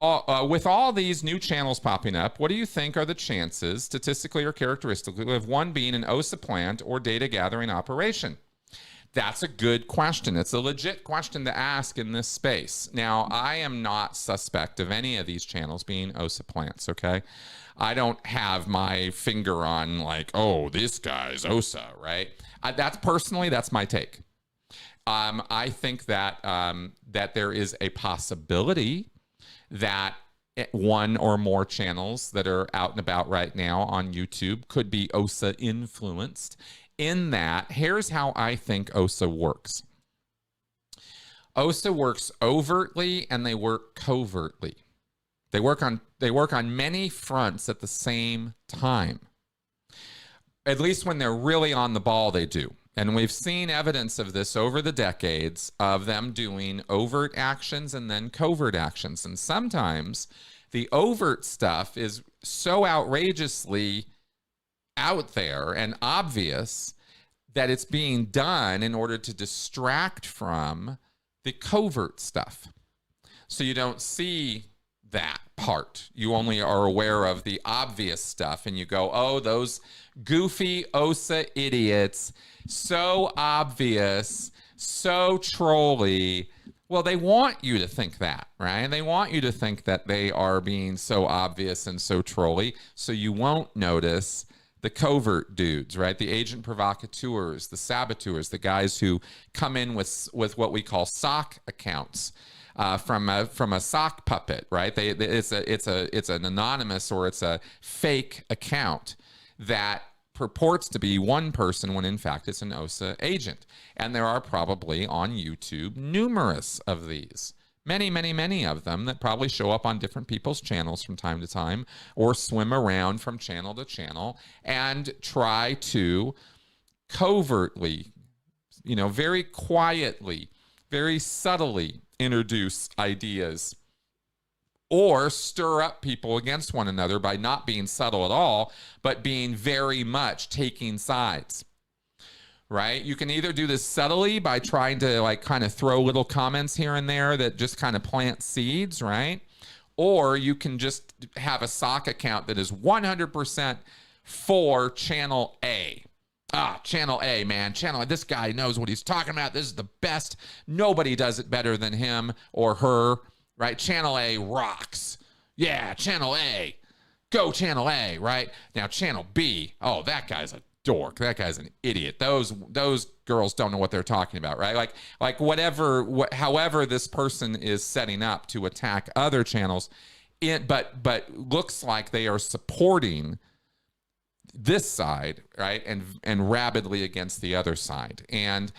With all these new channels popping up, what do you think are the chances, statistically or characteristically, of one being an OSA plant or data gathering operation? That's a good question. It's a legit question to ask in this space. Now, I am not suspect of any of these channels being OSA plants, okay? I don't have my finger on like, oh, this guy's OSA, right? That's my take. I think that that there is a possibility that one or more channels that are out and about right now on YouTube could be OSA influenced. In that, here's how I think OSA works. OSA works overtly and they work covertly. They work on many fronts at the same time. At least when they're really on the ball, they do. And we've seen evidence of this over the decades of them doing overt actions and then covert actions. And sometimes the overt stuff is so outrageously out there and obvious that it's being done in order to distract from the covert stuff. So you don't see that part. You only are aware of the obvious stuff and you go, oh, those goofy OSA idiots, so obvious, so trolly. Well, they want you to think that, right? They want you to think that they are being so obvious and so trolly, so you won't notice the covert dudes, right? The agent provocateurs, the saboteurs, the guys who come in with what we call sock accounts. From a sock puppet, right? It's an anonymous or it's a fake account that purports to be one person when in fact it's an OSA agent. And there are probably on YouTube numerous of these. Many, many, many of them that probably show up on different people's channels from time to time or swim around from channel to channel and try to covertly, very quietly, very subtly introduce ideas or stir up people against one another by not being subtle at all, but being very much taking sides, right? You can either do this subtly by trying to like kind of throw little comments here and there that just kind of plant seeds, right? Or you can just have a sock account that is 100% for channel A. Channel A, man. Channel A. This guy knows what he's talking about. This is the best. Nobody does it better than him or her, right? Channel A rocks. Yeah, Channel A. Go Channel A, right? Now, Channel B. Oh, that guy's a dork. That guy's an idiot. Those girls don't know what they're talking about, right? However this person is setting up to attack other channels, but looks like they are supporting this side, right, and rabidly against the other side. And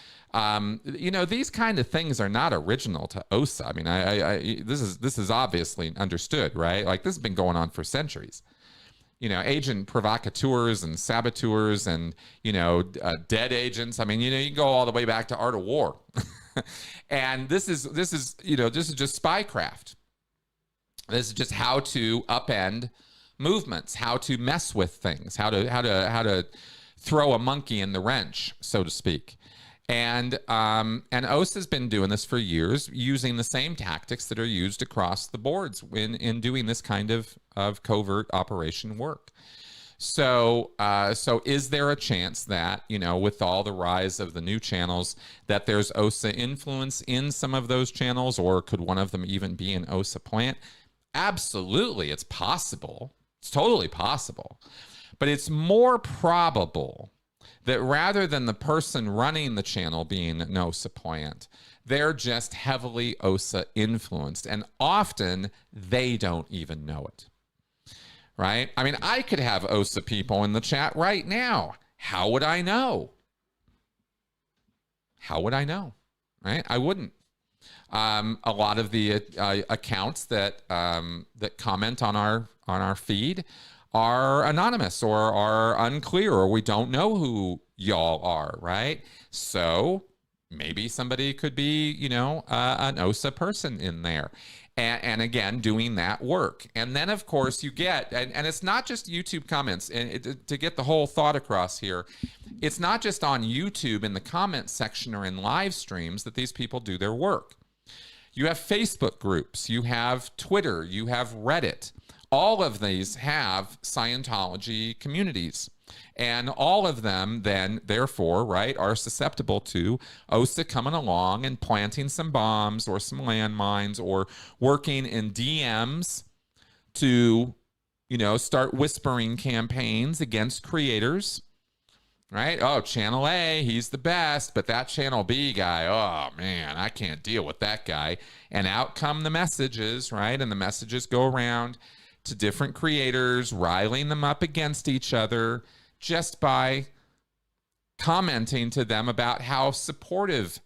these kind of things are not original to OSA. I mean, this is obviously understood, right? Like this has been going on for centuries. Agent provocateurs and saboteurs and dead agents. I mean, you can go all the way back to Art of War, and this is just spycraft. This is just how to upend movements, how to mess with things, how to throw a monkey in the wrench, so to speak. And OSA has been doing this for years, using the same tactics that are used across the boards in doing this kind of covert operation work. So is there a chance that, with all the rise of the new channels, that there's OSA influence in some of those channels, or could one of them even be an OSA plant? Absolutely, it's possible. It's totally possible. But it's more probable that rather than the person running the channel being an OSA plant, they're just heavily OSA influenced. And often they don't even know it. Right? I mean, I could have OSA people in the chat right now. How would I know? How would I know? Right? I wouldn't. A lot of the accounts that comment on our feed are anonymous or are unclear, or we don't know who y'all are, right? So maybe somebody could be, an OSA person in there. And again, doing that work. And then, of course, you get, and it's not just YouTube comments, and to get the whole thought across here, it's not just on YouTube in the comment section or in live streams that these people do their work. You have Facebook groups, you have Twitter, you have Reddit. All of these have Scientology communities. And all of them then, therefore, right, are susceptible to OSA coming along and planting some bombs or some landmines or working in DMs to, start whispering campaigns against creators, right? Oh, channel A, he's the best, but that channel B guy, oh man, I can't deal with that guy. And out come the messages, right? And the messages go around to different creators, riling them up against each other just by commenting to them about how supportive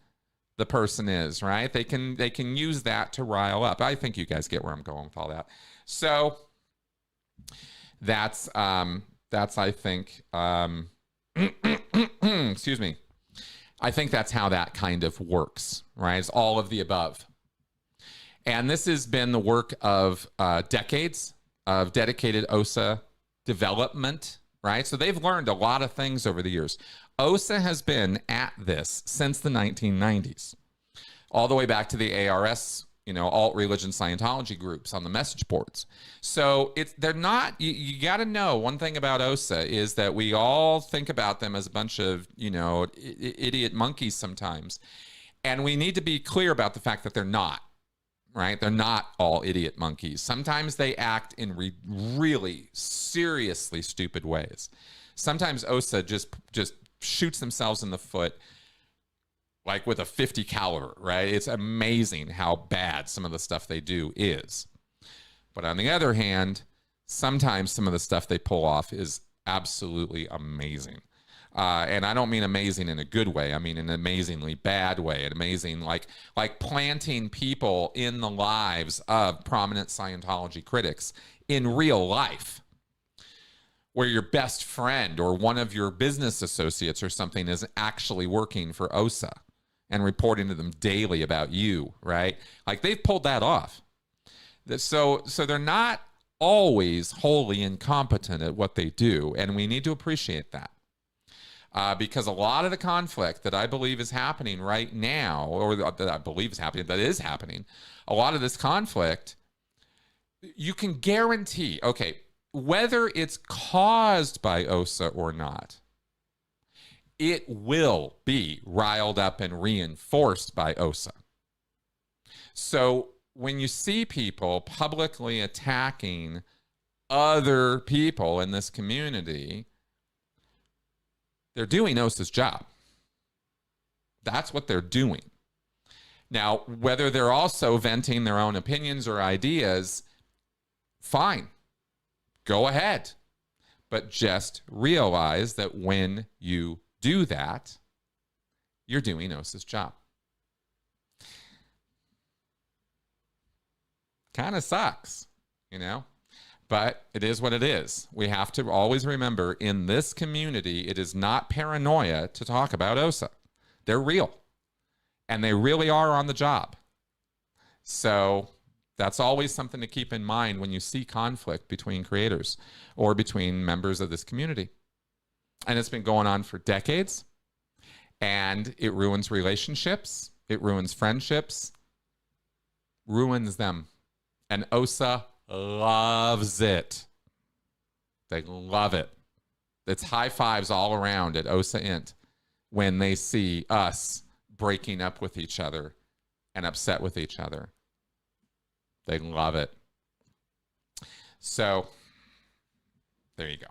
the person is, right? They can use that to rile up. I think you guys get where I'm going with all that. So that's I think excuse me. I think that's how that kind of works, right? It's all of the above. And this has been the work of decades of dedicated OSA development, right? So they've learned a lot of things over the years. OSA has been at this since the 1990s, all the way back to the ARS, alt-religion Scientology groups on the message boards. So they're not, you got to know one thing about OSA is that we all think about them as a bunch of, idiot monkeys sometimes. And we need to be clear about the fact that they're not. Right? They're not all idiot monkeys. Sometimes they act in really seriously stupid ways. Sometimes OSA just shoots themselves in the foot like with a 50 caliber, right? It's amazing how bad some of the stuff they do is. But on the other hand, sometimes some of the stuff they pull off is absolutely amazing. And I don't mean amazing in a good way. I mean an amazingly bad way. An amazing, like planting people in the lives of prominent Scientology critics in real life, where your best friend or one of your business associates or something is actually working for OSA and reporting to them daily about you, right? Like they've pulled that off. So they're not always wholly incompetent at what they do, and we need to appreciate that. Because a lot of the conflict that I believe is happening right now, or that I believe is happening, that is happening, a lot of this conflict, you can guarantee, okay, whether it's caused by OSA or not, it will be riled up and reinforced by OSA. So when you see people publicly attacking other people in this community, they're doing OSA's job. That's what they're doing. Now, whether they're also venting their own opinions or ideas, fine. Go ahead. But just realize that when you do that, you're doing OSA's job. Kind of sucks, But it is what it is. We have to always remember, in this community, it is not paranoia to talk about OSA. They're real. And they really are on the job. So that's always something to keep in mind when you see conflict between creators or between members of this community. And it's been going on for decades. And it ruins relationships. It ruins friendships. Ruins them. And OSA loves it. They love it. It's high fives all around at OSA Int when they see us breaking up with each other and upset with each other. They love it. So there you go.